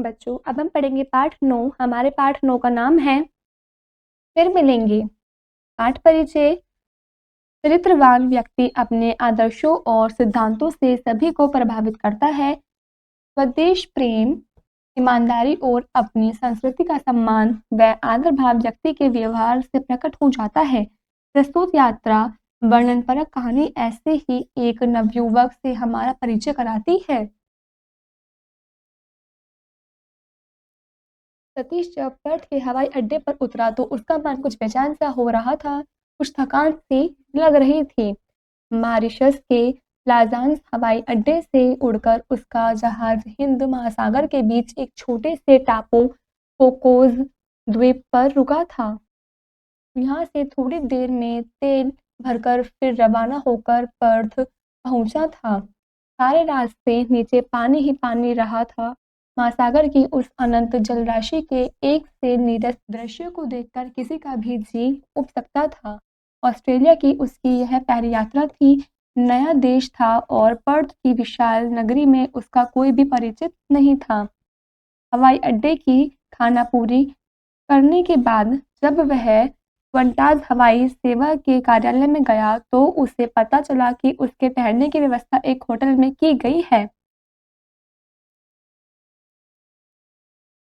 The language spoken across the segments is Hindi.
बच्चों, अब हम पढ़ेंगे पाठ 9। हमारे पाठ 9 का नाम है फिर मिलेंगे। पाठ परिचय। चरित्रवान व्यक्ति अपने आदर्शों और सिद्धांतों से सभी को प्रभावित करता है। स्वदेश प्रेम, ईमानदारी और अपनी संस्कृति का सम्मान व आदर भाव व्यक्ति के व्यवहार से प्रकट हो जाता है। प्रस्तुत यात्रा वर्णनपरक कहानी ऐसे ही एक नवयुवक से हमारा परिचय कराती है। सतीश जब पर्थ के हवाई अड्डे पर उतरा तो उसका मन कुछ बेचैन सा हो रहा था, कुछ थकान सी लग रही थी। मॉरिशस के प्लाज़ांस हवाई अड्डे से उड़कर उसका जहाज हिंद महासागर के बीच एक छोटे से टापू कोकोस द्वीप पर रुका था। यहाँ से थोड़ी देर में तेल भरकर फिर रवाना होकर पर्थ पहुंचा था। सारे रास्ते नीचे पानी ही पानी रहा था। महासागर की उस अनंत जलराशि के एक से नीरस दृश्य को देखकर किसी का भी जी उब सकता था। ऑस्ट्रेलिया की उसकी यह पहली यात्रा थी। नया देश था और पर्थ की विशाल नगरी में उसका कोई भी परिचित नहीं था। हवाई अड्डे की खानापूरी करने के बाद जब वह वंटाज हवाई सेवा के कार्यालय में गया तो उसे पता चला कि उसके ठहरने की व्यवस्था एक होटल में की गई है।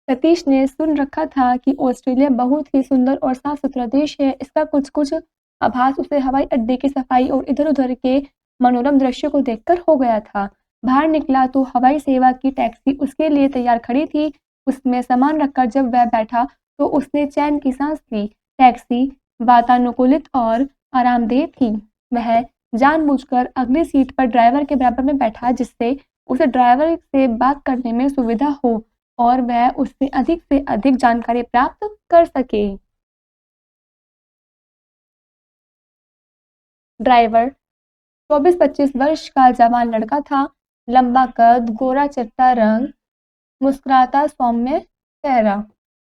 सतीश ने सुन रखा था कि ऑस्ट्रेलिया बहुत ही सुंदर और साफ सुथरा देश है। इसका कुछ कुछ आभास उसे हवाई अड्डे की सफाई और इधर उधर के मनोरम दृश्य को देखकर हो गया था। बाहर निकला तो हवाई सेवा की टैक्सी उसके लिए तैयार खड़ी थी। उसमें सामान रखकर जब वह बैठा तो उसने चैन की सांस ली। टैक्सी वातानुकूलित और आरामदेह थी। वह जानबूझकर अगली सीट पर ड्राइवर के बराबर में बैठा जिससे उसे ड्राइवर से बात करने में सुविधा हो और वह उससे अधिक जानकारी प्राप्त कर सके। ड्राइवर 24-25 वर्ष का जवान लड़का था। लंबा कद, गोरा चिट्टा रंग, मुस्कुराता सौम्य चेहरा।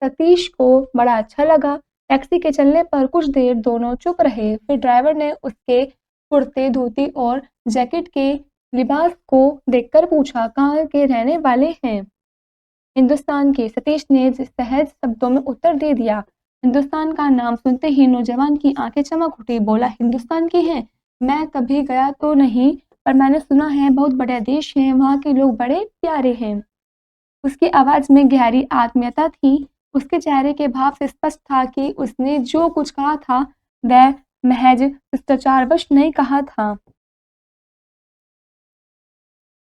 सतीश को बड़ा अच्छा लगा। टैक्सी के चलने पर कुछ देर दोनों चुप रहे। फिर ड्राइवर ने उसके कुर्ते, धोती और जैकेट के लिबास को देखकर पूछा, कहाँ के रहने वाले हैं? हिंदुस्तान के। सतीश ने सहज शब्दों में उत्तर दे दिया। हिंदुस्तान का नाम सुनते ही नौजवान की आंखें चमक उठी। बोला, हिंदुस्तान के हैं? मैं कभी गया तो नहीं, पर मैंने सुना है बहुत बड़ा देश है, वहाँ के लोग बड़े प्यारे हैं। उसकी आवाज में गहरी आत्मीयता थी। उसके चेहरे के भाव से स्पष्ट था कि उसने जो कुछ कहा था वह महज शिष्टाचारवश नहीं कहा था।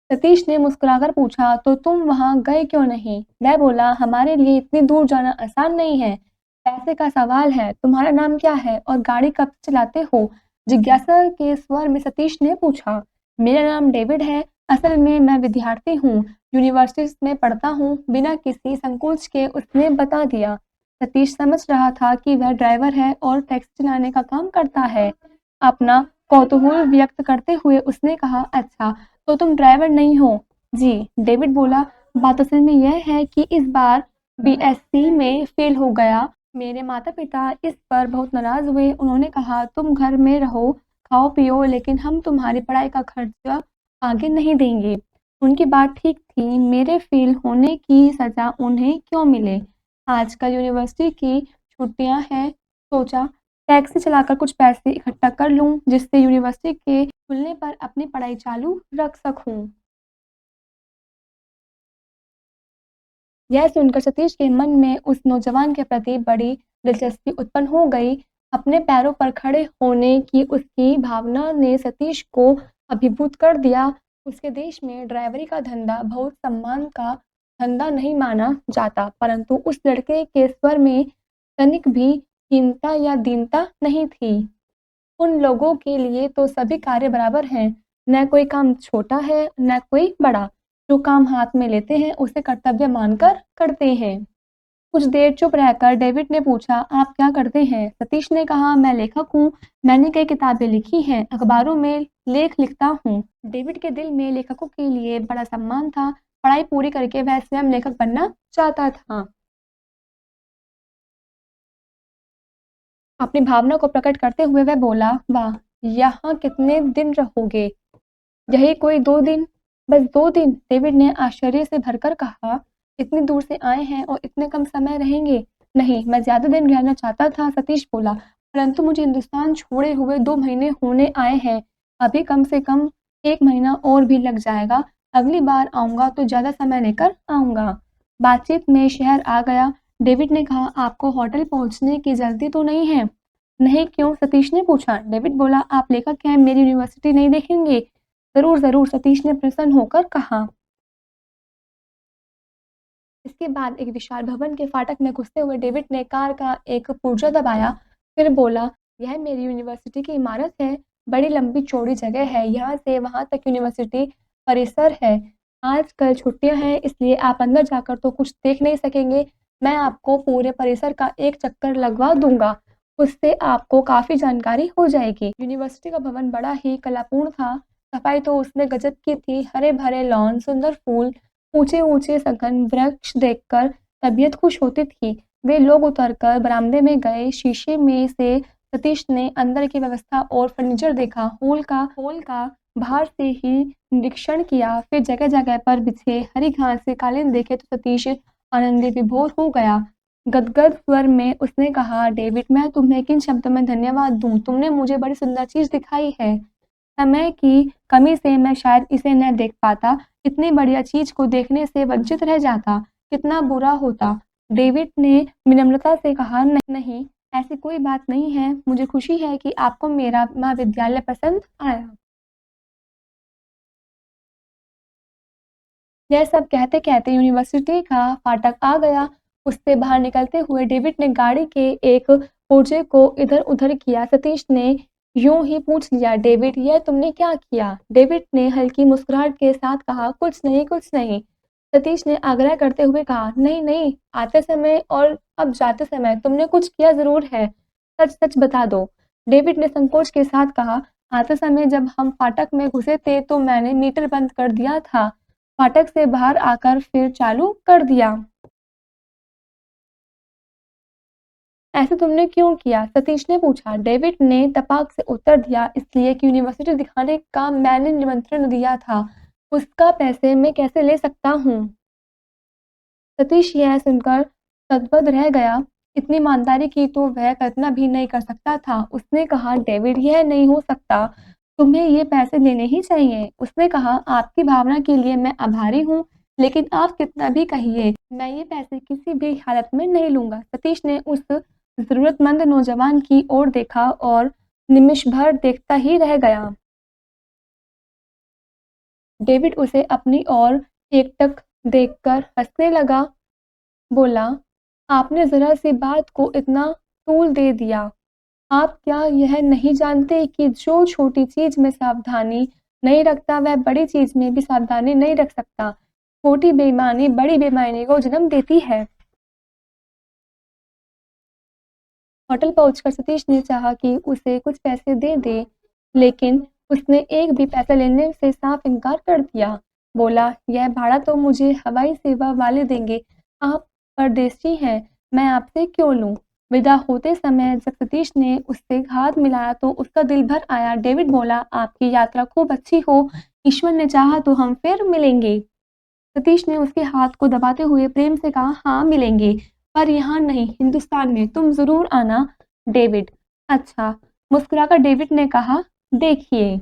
सतीश ने मुस्कुराकर पूछा, तो तुम वहां गए क्यों नहीं? वह बोला, हमारे लिए इतनी दूर जाना आसान नहीं है। पैसे का सवाल है। तुम्हारा नाम क्या है और गाड़ी कब से चलाते हो? जिज्ञासा के स्वर में सतीश ने पूछा। मेरा नाम डेविड है। असल में मैं विद्यार्थी हूँ, यूनिवर्सिटी में पढ़ता हूँ। बिना किसी संकोच के उसने बता दिया। सतीश समझ रहा था कि वह ड्राइवर है और टैक्सी चलाने का काम करता है। अपना कौतूहल व्यक्त करते हुए उसने कहा, अच्छा तो तुम ड्राइवर नहीं हो? जी, डेविड बोला। बात असल में यह है कि इस बार बीएससी में फेल हो गया। मेरे माता पिता इस पर बहुत नाराज हुए। उन्होंने कहा, तुम घर में रहो, खाओ पियो, लेकिन हम तुम्हारी पढ़ाई का खर्चा आगे नहीं देंगे। उनकी बात ठीक थी। मेरे फेल होने की सजा उन्हें क्यों मिले? आजकल यूनिवर्सिटी की छुट्टियां हैं, सोचा टैक्सी चलाकर कुछ पैसे इकट्ठा कर लूं जिससे यूनिवर्सिटी के खुलने पर अपनी पढ़ाई चालू रख सकूं। यह सुनकर सतीश के मन में उस नौजवान के प्रति बड़ी दिलचस्पी उत्पन्न हो गई। अपने पैरों पर खड़े होने की उसकी भावना ने सतीश को अभिभूत कर दिया। उसके देश में ड्राइवरी का धंधा बहुत सम्मान का धंधा नहीं माना जाता, परंतु उस लड़के के स्वर में तनिक भी हीनता या दीनता नहीं थी। उन लोगों के लिए तो सभी कार्य बराबर हैं, न कोई काम छोटा है न कोई बड़ा। जो काम हाथ में लेते हैं उसे कर्तव्य मानकर करते हैं। कुछ देर चुप रहकर डेविड ने पूछा, आप क्या करते हैं? सतीश ने कहा, मैं लेखक हूँ। मैंने कई किताबें लिखी हैं, अखबारों में लेख लिखता हूँ। डेविड के दिल में लेखकों के लिए बड़ा सम्मान था। पढ़ाई पूरी करके वह स्वयं लेखक बनना चाहता था। अपनी भावना को प्रकट करते हुए वह बोला, वाह, यहाँ कितने दिन रहोगे? यही कोई 2 दिन? बस 2 दिन? डेविड ने आश्चर्य से भरकर कहा। इतनी दूर से आए हैं और इतने कम समय रहेंगे? नहीं, मैं ज़्यादा दिन रहना चाहता था, सतीश बोला, परंतु मुझे हिंदुस्तान छोड़े हुए 2 महीने होने आए हैं। अभी कम से कम 1 महीना और भी लग जाएगा। अगली बार आऊँगा तो ज़्यादा समय लेकर आऊँगा। बातचीत में शहर आ गया। डेविड ने कहा, आपको होटल पहुँचने की जल्दी तो नहीं है? नहीं, क्यों? सतीश ने पूछा। डेविड बोला, आप लेखक हैं, मेरी यूनिवर्सिटी नहीं देखेंगे? ज़रूर, ज़रूर, सतीश ने प्रसन्न होकर कहा। इसके बाद एक विशाल भवन के फाटक में घुसते हुए डेविड ने कार का एक पुर्जा दबाया, फिर बोला, यह मेरी यूनिवर्सिटी की इमारत है, बड़ी लंबी चौड़ी जगह है, यहाँ से वहाँ तक यूनिवर्सिटी परिसर है। आजकल छुट्टियाँ हैं इसलिए आप अंदर जाकर तो कुछ देख नहीं सकेंगे, मैं आपको पूरे परिसर का एक चक्कर लगवा दूंगा, उससे आपको काफ़ी जानकारी हो जाएगी। यूनिवर्सिटी का भवन बड़ा ही कलापूर्ण था, सफाई तो उसमें गजब की थी, हरे भरे लॉन, सुंदर फूल, ऊँचे-ऊँचे सघन वृक्ष देखकर तबीयत खुश होती थी। वे लोग उतरकर बरामदे में गए। शीशे में से सतीश ने अंदर की व्यवस्था और फर्नीचर देखा। हॉल का बाहर से ही निरीक्षण किया। फिर जगह-जगह पर बिछे हरी घास के कालीन देखे तो सतीश आनंदी विभोर हो गया। गदगद स्वर में उसने कहा, डेविड, मैं तुम्हें किन शब्दों में धन्यवाद दूँ? तुमने मुझे बड़ी सुंदर चीज़ दिखाई है। समय की कमी से मैं शायद इसे न देख पाता, इतनी बढ़िया चीज़ को देखने से वंचित रह जाता, कितना बुरा होता। डेविड ने विनम्रता से कहा, नहीं, ऐसी कोई बात नहीं है, मुझे खुशी है कि आपको मेरा महाविद्यालय पसंद आया। यह सब कहते-कहते यूनिवर्सिटी का फाटक आ गया। उससे बाहर निकलते हुए डेविड ने गाड़ी के एक पुर्जे को इधर-उधर किया। सतीश ने यूँ ही पूछ लिया, डेविड, यह तुमने क्या किया? डेविड ने हल्की मुस्कुराहट के साथ कहा, कुछ नहीं, कुछ नहीं। सतीश ने आग्रह करते हुए कहा, नहीं, नहीं, आते समय और अब जाते समय तुमने कुछ किया ज़रूर है। सच-सच बता दो। डेविड ने संकोच के साथ कहा, आते समय जब हम फाटक में घुसे थे तो मैंने मीटर बंद कर दिया था। फाटक से बाहर आकर फिर चालू कर दिया। ऐसा तुमने क्यों किया? सतीश ने पूछा। डेविड ने तपाक से उत्तर दिया, इसलिए कि यूनिवर्सिटी दिखाने का मैंने निमंत्रण दिया था, उसका पैसे मैं कैसे ले सकता हूँ? सतीश यह सुनकर स्तब्ध रह गया। इतनी ईमानदारी की तो वह कल्पना भी नहीं कर सकता था। उसने कहा, डेविड, यह नहीं हो सकता, तुम्हें ये पैसे लेने ही चाहिए। उसने कहा, आपकी भावना के लिए मैं आभारी हूँ, लेकिन आप कितना भी कहिए, मैं ये पैसे किसी भी हालत में नहीं लूँगा। सतीश ने उस ज़रूरतमंद नौजवान की ओर देखा और निमिष भर देखता ही रह गया। डेविड उसे अपनी ओर एकटक देखकर हँसने लगा, बोला, आपने ज़रा-सी बात को इतना तूल दे दिया। आप क्या यह नहीं जानते कि जो छोटी चीज़ में सावधानी नहीं रखता, वह बड़ी चीज़ में भी सावधानी नहीं रख सकता। छोटी बेईमानी बड़ी बेईमानी को जन्म देती है। होटल पहुंचकर सतीश ने चाहा कि उसे कुछ पैसे दे दे, लेकिन उसने एक भी पैसा लेने से साफ इनकार कर दिया। बोला, यह भाड़ा तो मुझे हवाई सेवा वाले देंगे, आप परदेसी हैं, मैं आपसे क्यों लूं? विदा होते समय जब सतीश ने उससे हाथ मिलाया तो उसका दिल भर आया। डेविड बोला, आपकी यात्रा खूब अच्छी हो, ईश्वर ने चाहा तो हम फिर मिलेंगे। सतीश ने उसके हाथ को दबाते हुए प्रेम से कहा, हाँ, मिलेंगे, पर यहाँ नहीं, हिंदुस्तान में, तुम ज़रूर आना। डेविड, अच्छा, मुस्कुराकर डेविड ने कहा, देखिए।